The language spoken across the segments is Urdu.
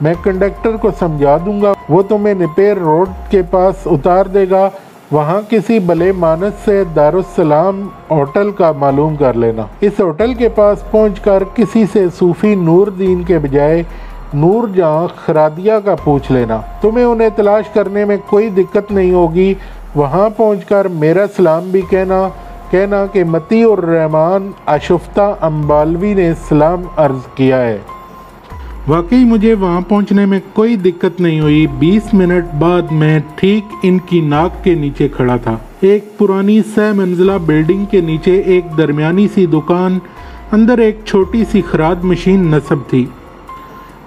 میں کنڈکٹر کو سمجھا دوں گا، وہ تمہیں نپیر روڈ کے پاس اتار دے گا، وہاں کسی بلے مانس سے دارالسلام ہوٹل کا معلوم کر لینا۔ اس ہوٹل کے پاس پہنچ کر کسی سے صوفی نور دین کے بجائے نور جہاں خرادیہ کا پوچھ لینا، تمہیں انہیں تلاش کرنے میں کوئی دقت نہیں ہوگی۔ وہاں پہنچ کر میرا سلام بھی کہنا کہ متی الرحمن آشفتہ امبالوی نے سلام عرض کیا ہے۔ واقعی مجھے وہاں پہنچنے میں کوئی دقت نہیں ہوئی۔ 20 منٹ بعد میں ٹھیک ان کی ناک کے نیچے کھڑا تھا۔ ایک پرانی 6 منزلہ بلڈنگ کے نیچے ایک درمیانی سی دکان، اندر ایک چھوٹی سی خراد مشین نصب تھی۔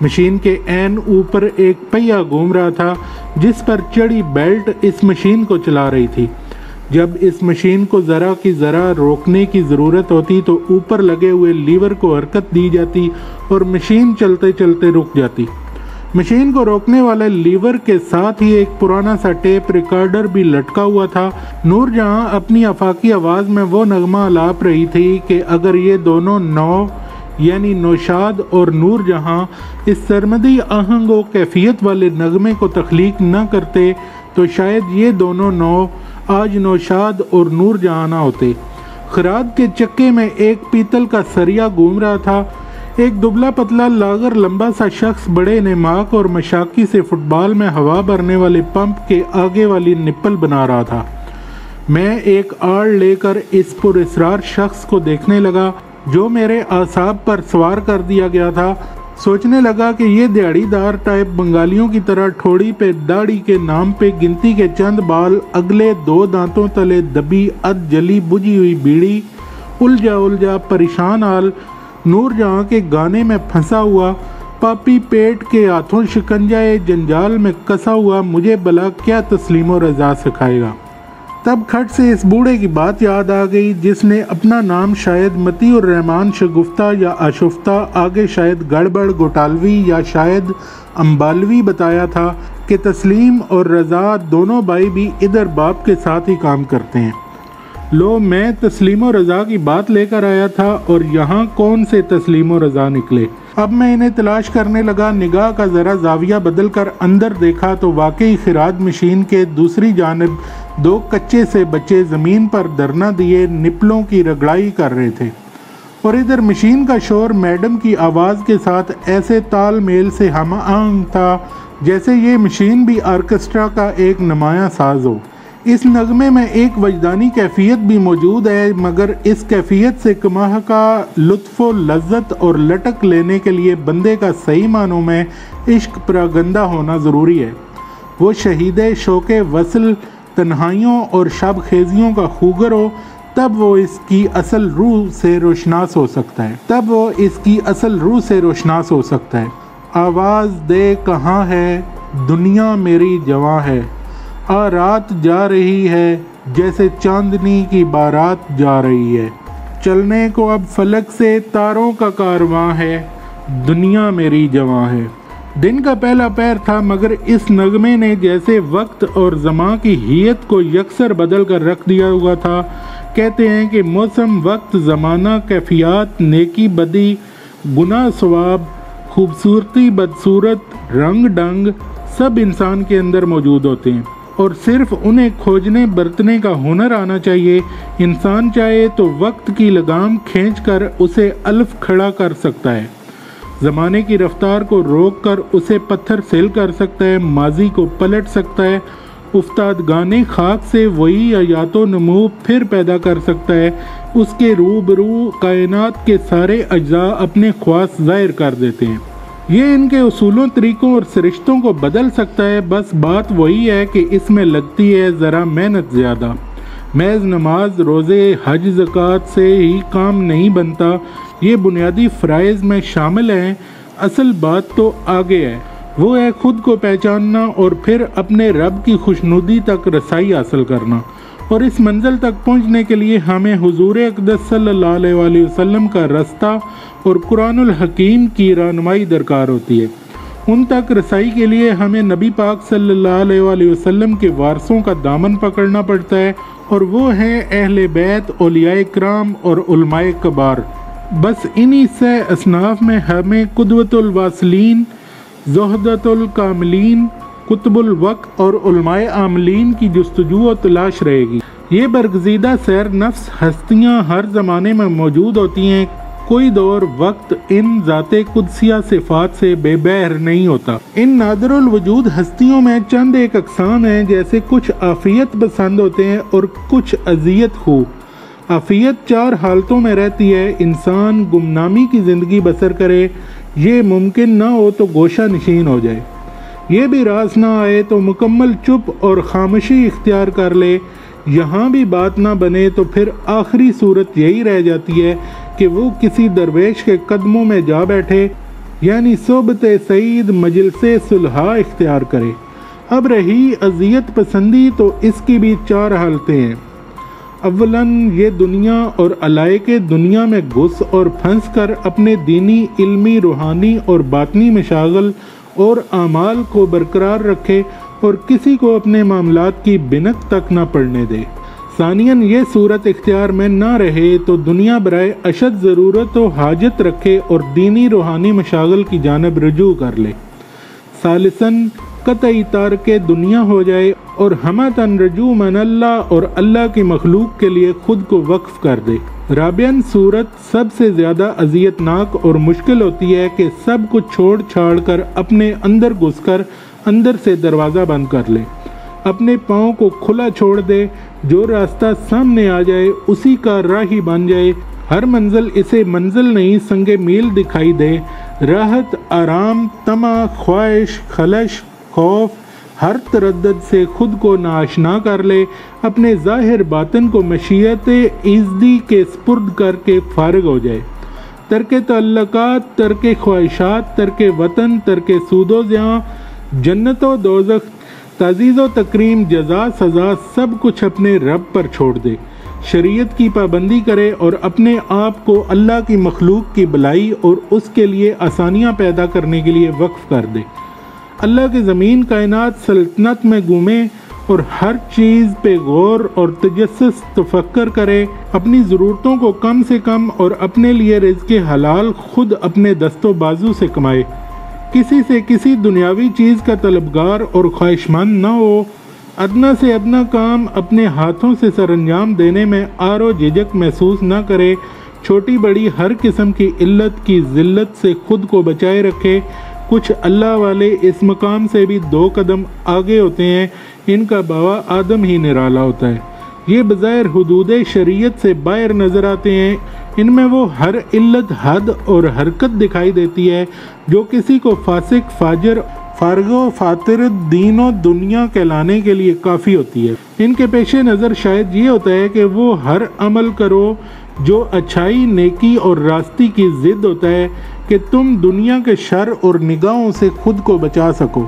مشین کے عین اوپر ایک پہیہ گھوم رہا تھا جس پر چڑی بیلٹ اس مشین کو چلا رہی تھی۔ جب اس مشین کو ذرا کی ذرا روکنے کی ضرورت ہوتی تو اوپر لگے ہوئے لیور کو حرکت دی جاتی اور مشین چلتے چلتے رک جاتی۔ مشین کو روکنے والے لیور کے ساتھ ہی ایک پرانا سا ٹیپ ریکارڈر بھی لٹکا ہوا تھا۔ نور جہاں اپنی آفاقی آواز میں وہ نغمہ الاپ رہی تھی کہ اگر یہ دونوں نو یعنی نوشاد اور نور جہاں اس سرمدی آہنگ و کیفیت والے نغمے کو تخلیق نہ کرتے تو شاید یہ دونوں نو آج نوشاد اور نور جہاں نہ ہوتے۔ خراد کے چکے میں ایک پیتل کا سریا گھوم رہا تھا۔ ایک دبلا پتلا لاغر لمبا سا شخص بڑے نماک اور مشاکی سے فٹ بال میں ہوا بھرنے والے پمپ کے آگے والی نپل بنا رہا تھا۔ میں ایک آڑ لے کر اس پر اسرار شخص کو دیکھنے لگا جو میرے اعصاب پر سوار کر دیا گیا تھا۔ سوچنے لگا کہ یہ دیہڑی دار ٹائپ بنگالیوں کی طرح ٹھوڑی پہ داڑھی کے نام پہ گنتی کے چند بال، اگلے 2 دانتوں تلے دبی جلی بجھی ہوئی بیڑی، الجھا پریشان حال، نور جہاں کے گانے میں پھنسا ہوا، پاپی پیٹ کے ہاتھوں شکنجائے جنجال میں کسا ہوا، مجھے بلا کیا تسلیم و رضا سکھائے گا۔ تب کھٹ سے اس بوڑھے کی بات یاد آ گئی جس نے اپنا نام شاید متی الرحمن شگفتہ یا آشفتہ، آگے شاید گڑبڑ گوٹالوی یا شاید امبالوی بتایا تھا کہ تسلیم اور رضا دونوں بھائی بھی ادھر باپ کے ساتھ ہی کام کرتے ہیں۔ لو میں تسلیم و رضا کی بات لے کر آیا تھا اور یہاں کون سے تسلیم و رضا نکلے۔ اب میں انہیں تلاش کرنے لگا، نگاہ کا ذرا زاویہ بدل کر اندر دیکھا تو واقعی خراد مشین کے دوسری جانب 2 کچے سے بچے زمین پر دھرنا دیے نپلوں کی رگڑائی کر رہے تھے، اور ادھر مشین کا شور میڈم کی آواز کے ساتھ ایسے تال میل سے ہم آہنگ تھا جیسے یہ مشین بھی آرکسٹرا کا ایک نمایاں ساز ہو۔ اس نغمے میں ایک وجدانی کیفیت بھی موجود ہے، مگر اس کیفیت سے کماح کا لطف و لذت اور لٹک لینے کے لیے بندے کا صحیح معنوں میں عشق پراگندہ ہونا ضروری ہے۔ وہ شہید شوق وصل، تنہائیوں اور شب خیزیوں کا خوگر ہو، تب وہ اس کی اصل روح سے روشناس ہو سکتا ہے۔ آواز دے کہاں ہے دنیا میری جواں ہے، رات جا رہی ہے جیسے چاندنی کی بارات جا رہی ہے، چلنے کو اب فلک سے تاروں کا کارواں ہے، دنیا میری جواں ہے۔ دن کا پہلا پہر تھا مگر اس نغمے نے جیسے وقت اور زمان کی حیت کو یکسر بدل کر رکھ دیا ہوا تھا۔ کہتے ہیں کہ موسم، وقت، زمانہ، کیفیات، نیکی بدی، گناہ ثواب، خوبصورتی بدصورت، رنگ ڈنگ سب انسان کے اندر موجود ہوتے ہیں، اور صرف انہیں کھوجنے برتنے کا ہنر آنا چاہیے۔ انسان چاہے تو وقت کی لگام کھینچ کر اسے الف کھڑا کر سکتا ہے، زمانے کی رفتار کو روک کر اسے پتھر سیل کر سکتا ہے، ماضی کو پلٹ سکتا ہے، افتادگانے خاک سے وہی حیات و نمو پھر پیدا کر سکتا ہے، اس کے روبرو کائنات کے سارے اجزاء اپنے خواص ظاہر کر دیتے ہیں۔ یہ ان کے اصولوں، طریقوں اور سرشتوں کو بدل سکتا ہے، بس بات وہی ہے کہ اس میں لگتی ہے ذرا محنت زیادہ۔ محض نماز، روزے، حج، زکوٰۃ سے ہی کام نہیں بنتا، یہ بنیادی فرائض میں شامل ہیں۔ اصل بات تو آگے ہے، وہ ہے خود کو پہچاننا اور پھر اپنے رب کی خوشنودی تک رسائی حاصل کرنا، اور اس منزل تک پہنچنے کے لیے ہمیں حضور اقدس صلی اللہ علیہ وآلہ وسلم کا رستہ اور قرآن الحکیم کی رہنمائی درکار ہوتی ہے۔ ان تک رسائی کے لیے ہمیں نبی پاک صلی اللہ علیہ وآلہ وسلم کے وارثوں کا دامن پکڑنا پڑتا ہے، اور وہ ہیں اہل بیت، اولیاء کرام اور علماء کبار۔ بس انہی سے اصناف میں ہمیں قدوۃ الواصلین زہدۃ الکاملین، کتب الوقت اور علماء عاملین کی جستجو و تلاش رہے گی۔ یہ برگزیدہ سیر نفس ہستیاں ہر زمانے میں موجود ہوتی ہیں، کوئی دور وقت ان ذات قدسیہ صفات سے بے بہر نہیں ہوتا۔ ان نادر الوجود ہستیوں میں چند ایک اقسام ہیں، جیسے کچھ عافیت پسند ہوتے ہیں اور کچھ اذیت خو۔ عافیت 4 حالتوں میں رہتی ہے: انسان گمنامی کی زندگی بسر کرے، یہ ممکن نہ ہو تو گوشہ نشین ہو جائے، یہ بھی راز نہ آئے تو مکمل چپ اور خاموشی اختیار کر لے، یہاں بھی بات نہ بنے تو پھر آخری صورت یہی رہ جاتی ہے کہ وہ کسی درویش کے قدموں میں جا بیٹھے، یعنی صحبت سعید مجلس صلحاء اختیار کرے۔ اب رہی اذیت پسندی تو اس کی بھی 4 حالتیں ہیں۔ اولاً یہ دنیا اور علائق دنیا میں گھس اور پھنس کر اپنے دینی، علمی، روحانی اور باطنی مشاغل اور اعمال کو برقرار رکھے اور کسی کو اپنے معاملات کی بنک تک نہ پڑنے دے۔ ثانیاً یہ صورت اختیار میں نہ رہے تو دنیا برائے اشد ضرورت و حاجت رکھے اور دینی روحانی مشاغل کی جانب رجوع کر لے۔ ثالثاً قطعی تارک دنیا ہو جائے اور ہمتاً رجوع من اللہ اور اللہ کی مخلوق کے لیے خود کو وقف کر دے۔ رابعاً صورت سب سے زیادہ اذیت ناک اور مشکل ہوتی ہے کہ سب کچھ چھوڑ چھاڑ کر اپنے اندر گھس کر اندر سے دروازہ بند کر لے، اپنے پاؤں کو کھلا چھوڑ دے، جو راستہ سامنے آ جائے اسی کا راہی بن جائے، ہر منزل اسے منزل نہیں سنگ میل دکھائی دے، راحت، آرام، طمع، خواہش، خلش، خوف، ہر تردد سے خود کو ناآشنا کر لے، اپنے ظاہر باطن کو مشیت ایزدی کے سپرد کر کے فارغ ہو جائے، ترک تعلقات، ترک خواہشات، ترک وطن، ترک سود و زیاں، جنت و دوزخ، تعزیز و تکریم، جزا سزا، سب کچھ اپنے رب پر چھوڑ دے، شریعت کی پابندی کرے اور اپنے آپ کو اللہ کی مخلوق کی بلائی اور اس کے لیے آسانیاں پیدا کرنے کے لیے وقف کر دے، اللہ کی زمین کائنات سلطنت میں گھومے اور ہر چیز پہ غور اور تجسس تفکر کرے، اپنی ضرورتوں کو کم سے کم اور اپنے لیے رزق حلال خود اپنے دست و بازو سے کمائے، کسی سے کسی دنیاوی چیز کا طلبگار اور خواہشمند نہ ہو، ادنا سے ادنا کام اپنے ہاتھوں سے سر انجام دینے میں آر و جھجک محسوس نہ کرے، چھوٹی بڑی ہر قسم کی علت کی ذلت سے خود کو بچائے رکھے۔ کچھ اللہ والے اس مقام سے بھی 2 قدم آگے ہوتے ہیں، ان کا باوا آدم ہی نرالا ہوتا ہے، یہ بظاہر حدود شریعت سے باہر نظر آتے ہیں، ان میں وہ ہر علت، حد اور حرکت دکھائی دیتی ہے جو کسی کو فاسق، فاجر، فارغ و فاتر دین و دنیا کہلانے کے لیے کافی ہوتی ہے۔ ان کے پیش نظر شاید یہ ہوتا ہے کہ وہ ہر عمل کرو جو اچھائی، نیکی اور راستی کی ضد ہوتا ہے کہ تم دنیا کے شر اور نگاہوں سے خود کو بچا سکو،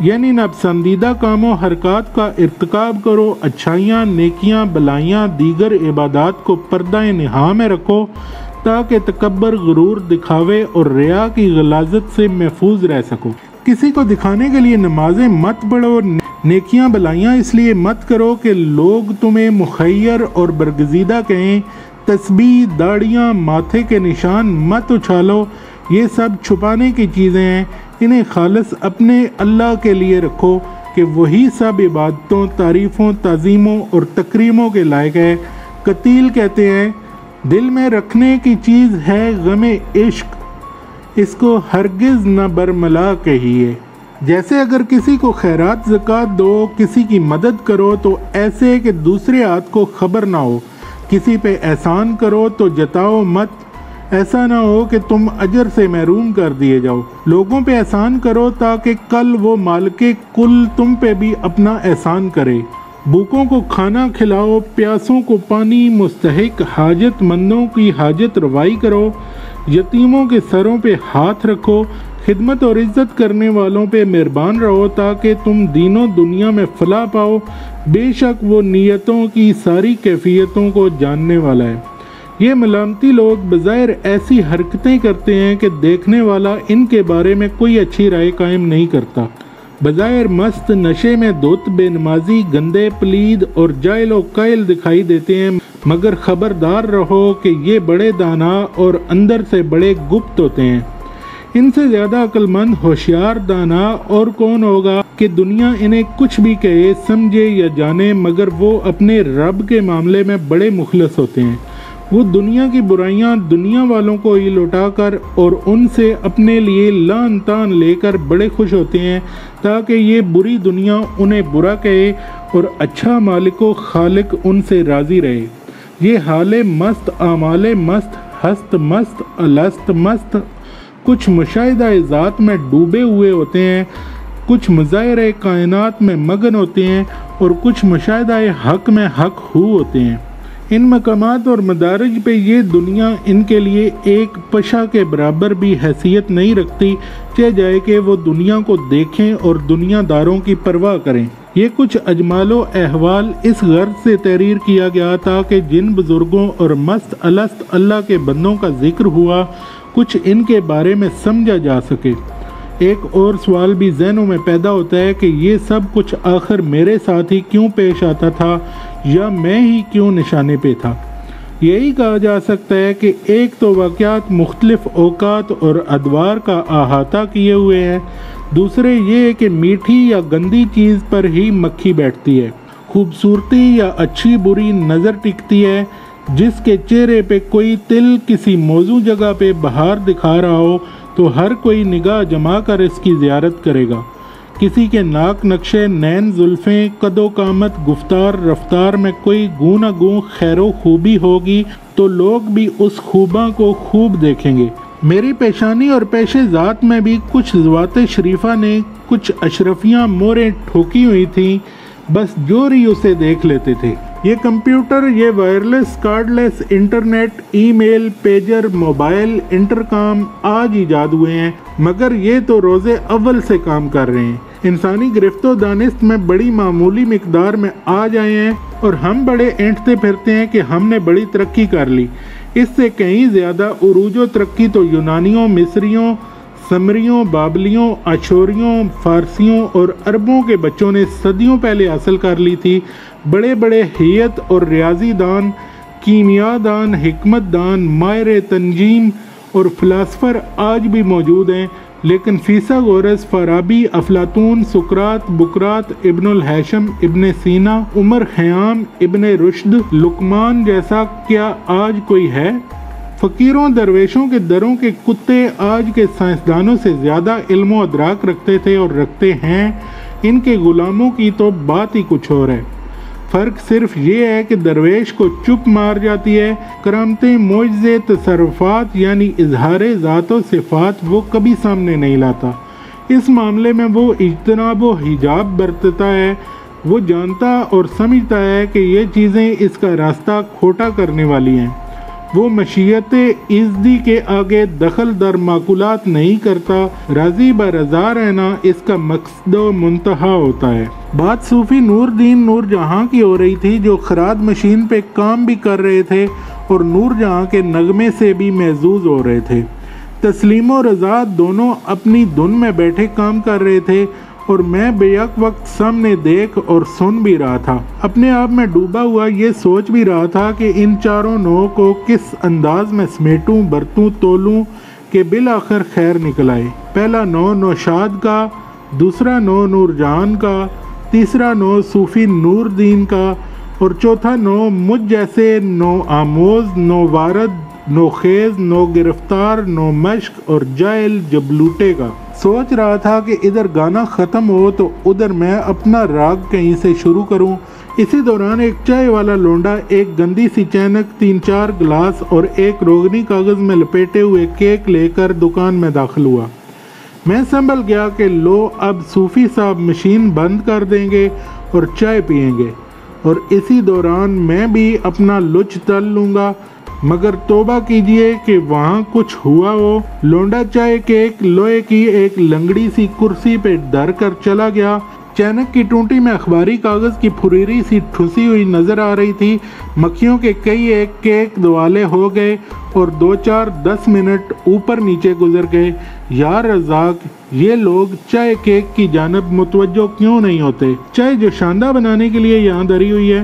یعنی ناپسندیدہ کاموں حرکات کا ارتکاب کرو، اچھائیاں، نیکیاں، بلائیاں، دیگر عبادات کو پردہ نہا میں رکھو تاکہ تکبر، غرور، دکھاوے اور ریا کی غلاظت سے محفوظ رہ سکو۔ کسی کو دکھانے کے لیے نمازیں مت پڑھو، نیکیاں بلائیاں اس لیے مت کرو کہ لوگ تمہیں مخیر اور برگزیدہ کہیں، تسبیح، داڑیاں، ماتھے کے نشان مت اچھالو، یہ سب چھپانے کی چیزیں ہیں، انہیں خالص اپنے اللہ کے لیے رکھو کہ وہی سب عبادتوں، تعریفوں، تعظیموں اور تکریموں کے لائق ہے۔ قتیل کہتے ہیں دل میں رکھنے کی چیز ہے غم عشق، اس کو ہرگز نہ برملا کہیے۔ جیسے اگر کسی کو خیرات زکوٰۃ دو، کسی کی مدد کرو تو ایسے کہ دوسرے ہاتھ کو خبر نہ ہو، کسی پہ احسان کرو تو جتاؤ مت، ایسا نہ ہو کہ تم اجر سے محروم کر دیے جاؤ۔ لوگوں پہ احسان کرو تاکہ کل وہ مالک کل تم پہ بھی اپنا احسان کرے۔ بھوکوں کو کھانا کھلاؤ، پیاسوں کو پانی، مستحق حاجت مندوں کی حاجت روائی کرو، یتیموں کے سروں پہ ہاتھ رکھو، خدمت اور عزت کرنے والوں پہ مہربان رہو تاکہ تم دین و دنیا میں فلاح پاؤ، بے شک وہ نیتوں کی ساری کیفیتوں کو جاننے والا ہے۔ یہ ملامتی لوگ بظاہر ایسی حرکتیں کرتے ہیں کہ دیکھنے والا ان کے بارے میں کوئی اچھی رائے قائم نہیں کرتا، بظاہر مست نشے میں دھت، بے نمازی، گندے، پلید اور جاہل و قائل دکھائی دیتے ہیں، مگر خبردار رہو کہ یہ بڑے دانا اور اندر سے بڑے گپت ہوتے ہیں۔ ان سے زیادہ عقلمند ہوشیار دانا اور کون ہوگا کہ دنیا انہیں کچھ بھی کہے سمجھے یا جانے، مگر وہ اپنے رب کے معاملے میں بڑے مخلص ہوتے ہیں۔ وہ دنیا کی برائیاں دنیا والوں کو ہی لوٹا کر اور ان سے اپنے لیے لان تان لے کر بڑے خوش ہوتے ہیں، تاکہ یہ بری دنیا انہیں برا کہے اور اچھا مالک و خالق ان سے راضی رہے۔ یہ حال مست، اعمال مست، ہست مست، الست مست، کچھ مشاہدہ ذات میں ڈوبے ہوئے ہوتے ہیں، کچھ مظاہر کائنات میں مگن ہوتے ہیں اور کچھ مشاہدہ حق میں حق ہو ہوتے ہیں۔ ان مقامات اور مدارج پہ یہ دنیا ان کے لیے ایک پشا کے برابر بھی حیثیت نہیں رکھتی، چہ جائے کہ وہ دنیا کو دیکھیں اور دنیا داروں کی پرواہ کریں۔ یہ کچھ اجمال و احوال اس غرض سے تحریر کیا گیا تھا کہ جن بزرگوں اور مست الست اللہ کے بندوں کا ذکر ہوا، کچھ ان کے بارے میں سمجھا جا سکے۔ ایک اور سوال بھی ذہنوں میں پیدا ہوتا ہے کہ یہ سب کچھ آخر میرے ساتھ ہی کیوں پیش آتا تھا، یا میں ہی کیوں نشانے پہ تھا؟ یہی کہا جا سکتا ہے کہ ایک تو واقعات مختلف اوقات اور ادوار کا احاطہ کیے ہوئے ہیں، دوسرے یہ کہ میٹھی یا گندی چیز پر ہی مکھی بیٹھتی ہے، خوبصورتی یا اچھی بری نظر ٹکتی ہے۔ جس کے چہرے پہ کوئی تل کسی موزوں جگہ پہ بہار دکھا رہا ہو تو ہر کوئی نگاہ جما کر اس کی زیارت کرے گا۔ کسی کے ناک نقشے، نین زلفیں، قد و قامت، گفتار رفتار میں کوئی گوں نہ گوں خیر و خوبی ہوگی تو لوگ بھی اس خوباں کو خوب دیکھیں گے۔ میری پیشانی اور پیش ذات میں بھی کچھ ذوات شریفہ نے کچھ اشرفیاں موریں ٹھوکی ہوئی تھیں، بس جوری اسے دیکھ لیتے تھے۔ یہ کمپیوٹر، یہ وائرلیس کارڈ لیس انٹرنیٹ، ای میل، پیجر، موبائل، انٹرکام آج ایجاد ہوئے ہیں، مگر یہ تو روز اول سے کام کر رہے ہیں۔ انسانی گرفت و دانست میں بڑی معمولی مقدار میں آ جائے ہیں اور ہم بڑے اینٹتے پھرتے ہیں کہ ہم نے بڑی ترقی کر لی۔ اس سے کہیں زیادہ عروج و ترقی تو یونانیوں، مصریوں، سمریوں، بابلیوں، اشوریوں، فارسیوں اور عربوں کے بچوں نے صدیوں پہلے حاصل کر لی تھی۔ بڑے بڑے حیت اور ریاضی دان، کیمیا دان، حکمت دان، ماہر تنجیم اور فلاسفر آج بھی موجود ہیں، لیکن فیثاغورس، فارابی، افلاطون، سقراط، بقراط، ابن الہیثم، ابن سینا، عمر خیام، ابن رشد، لقمان جیسا کیا آج کوئی ہے؟ فقیروں درویشوں کے دروں کے کتے آج کے سائنسدانوں سے زیادہ علم و ادراک رکھتے تھے اور رکھتے ہیں، ان کے غلاموں کی تو بات ہی کچھ اور ہے۔ فرق صرف یہ ہے کہ درویش کو چپ مار جاتی ہے، کرامتیں، معجزے، تصرفات یعنی اظہار ذات و صفات وہ کبھی سامنے نہیں لاتا۔ اس معاملے میں وہ اجتناب و حجاب برتتا ہے، وہ جانتا اور سمجھتا ہے کہ یہ چیزیں اس کا راستہ کھوٹا کرنے والی ہیں۔ وہ مشیت ازدی کے آگے دخل در معقولات نہیں کرتا، راضی برضا رہنا اس کا مقصد و منتہا ہوتا ہے۔ بات صوفی نور دین نور جہاں کی ہو رہی تھی، جو خراد مشین پہ کام بھی کر رہے تھے اور نور جہاں کے نغمے سے بھی محظوظ ہو رہے تھے۔ تسلیم و رضا دونوں اپنی دھن میں بیٹھے کام کر رہے تھے اور میں بیک وقت سامنے دیکھ اور سن بھی رہا تھا، اپنے آپ میں ڈوبا ہوا یہ سوچ بھی رہا تھا کہ ان چاروں نو کو کس انداز میں سمیٹوں، برتوں، تولوں کہ بالآخر خیر نکل آئے۔ پہلا نو نوشاد کا، دوسرا نو نور جہان کا، تیسرا نو صوفی نور دین کا اور چوتھا نو مجھ جیسے نو آموز، نو وارد، نو خیز، نو گرفتار، نو مشق اور جاہل جبلوٹے کا۔ سوچ رہا تھا کہ ادھر گانا ختم ہو تو ادھر میں اپنا راگ کہیں سے شروع کروں۔ اسی دوران ایک چائے والا لونڈا ایک گندی سی چینک، 3-4 گلاس اور ایک روغنی کاغذ میں لپیٹے ہوئے کیک لے کر دکان میں داخل ہوا۔ میں سنبھل گیا کہ لو اب صوفی صاحب مشین بند کر دیں گے اور چائے پئیں گے، اور اسی دوران میں بھی اپنا لچ تل لوں گا، مگر توبہ کیجئے کہ وہاں کچھ ہوا ہو۔ لونڈا چائے کے ایک لوہے کی ایک لنگڑی سی کرسی پہ ڈر کر چلا گیا۔ چینک کی ٹونٹی میں اخباری کاغذ کی پھریری سی ٹھسی ہوئی نظر آ رہی تھی۔ مکھیوں کے کئی ایک کیک دوالے ہو گئے اور 2-4-10 منٹ اوپر نیچے گزر گئے۔ یا رزاق، یہ لوگ چائے کیک کی جانب متوجہ کیوں نہیں ہوتے؟ چائے جو شاندہ بنانے کے لیے یہاں دھری ہوئی ہے،